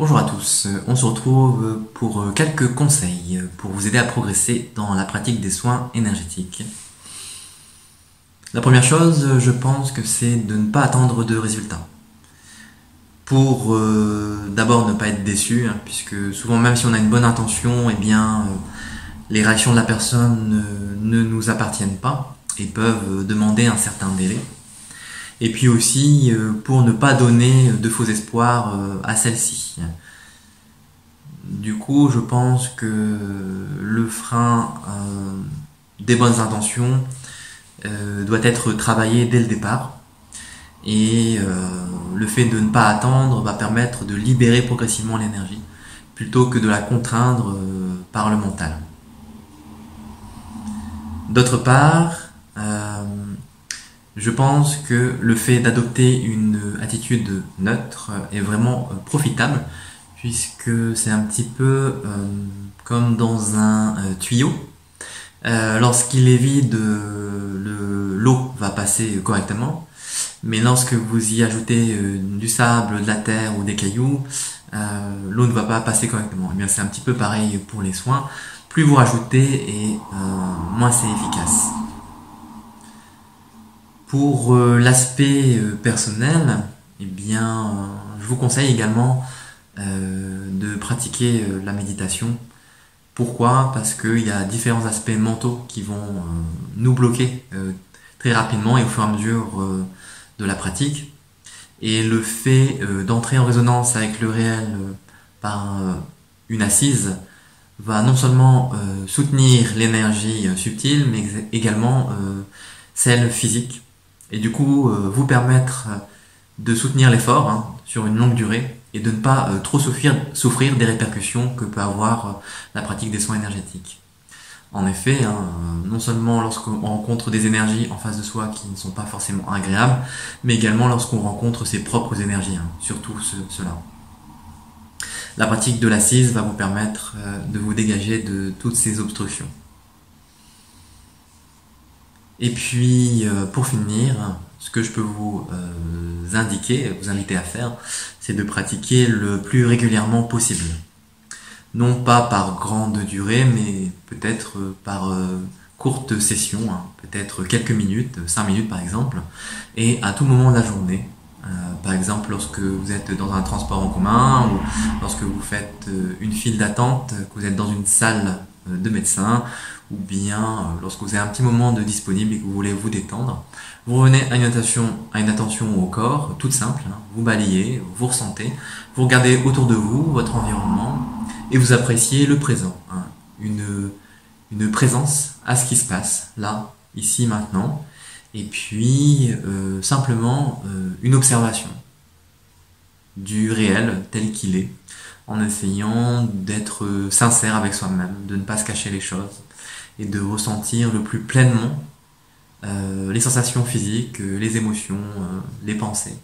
Bonjour à tous, on se retrouve pour quelques conseils pour vous aider à progresser dans la pratique des soins énergétiques. La première chose, je pense que c'est de ne pas attendre de résultats. Pour d'abord ne pas être déçu, puisque souvent même si on a une bonne intention, les réactions de la personne ne nous appartiennent pas et peuvent demander un certain délai. Et puis aussi pour ne pas donner de faux espoirs à celle-ci. Du coup, je pense que le frein des bonnes intentions doit être travaillé dès le départ. Et le fait de ne pas attendre va permettre de libérer progressivement l'énergie plutôt que de la contraindre par le mental. D'autre part, je pense que le fait d'adopter une attitude neutre est vraiment profitable, puisque c'est un petit peu comme dans un tuyau. Lorsqu'il est vide, l'eau va passer correctement, mais lorsque vous y ajoutez du sable, de la terre ou des cailloux, l'eau ne va pas passer correctement. Et bien c'est un petit peu pareil pour les soins. Plus vous rajoutez et moins c'est efficace. Pour l'aspect personnel, je vous conseille également de pratiquer la méditation. Pourquoi? Parce qu'il y a différents aspects mentaux qui vont nous bloquer très rapidement et au fur et à mesure de la pratique. Et le fait d'entrer en résonance avec le réel par une assise va non seulement soutenir l'énergie subtile, mais également celle physique. Et du coup, vous permettre de soutenir l'effort sur une longue durée et de ne pas trop souffrir des répercussions que peut avoir la pratique des soins énergétiques. En effet, non seulement lorsqu'on rencontre des énergies en face de soi qui ne sont pas forcément agréables, mais également lorsqu'on rencontre ses propres énergies, surtout cela. La pratique de l'assise va vous permettre de vous dégager de toutes ces obstructions. Et puis, pour finir, ce que je peux vous inviter à faire, c'est de pratiquer le plus régulièrement possible. Non pas par grande durée, mais peut-être par courte session, peut-être quelques minutes, 5 minutes par exemple, et à tout moment de la journée. Par exemple, lorsque vous êtes dans un transport en commun, ou lorsque vous faites une file d'attente, que vous êtes dans une salle de médecin, ou bien lorsque vous avez un petit moment de disponible et que vous voulez vous détendre, vous revenez à une attention au corps, toute simple, vous balayez, vous ressentez, vous regardez autour de vous, votre environnement, et vous appréciez le présent, une présence à ce qui se passe, là, ici, maintenant, et puis simplement une observation du réel tel qu'il est, en essayant d'être sincère avec soi-même, de ne pas se cacher les choses, et de ressentir le plus pleinement les sensations physiques, les émotions, les pensées,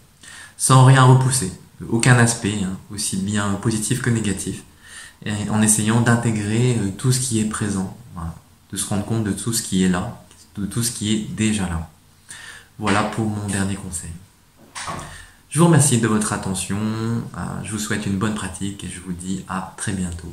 sans rien repousser, aucun aspect, aussi bien positif que négatif, et en essayant d'intégrer tout ce qui est présent, de se rendre compte de tout ce qui est là, de tout ce qui est déjà là. Voilà pour mon dernier conseil. Je vous remercie de votre attention, je vous souhaite une bonne pratique et je vous dis à très bientôt.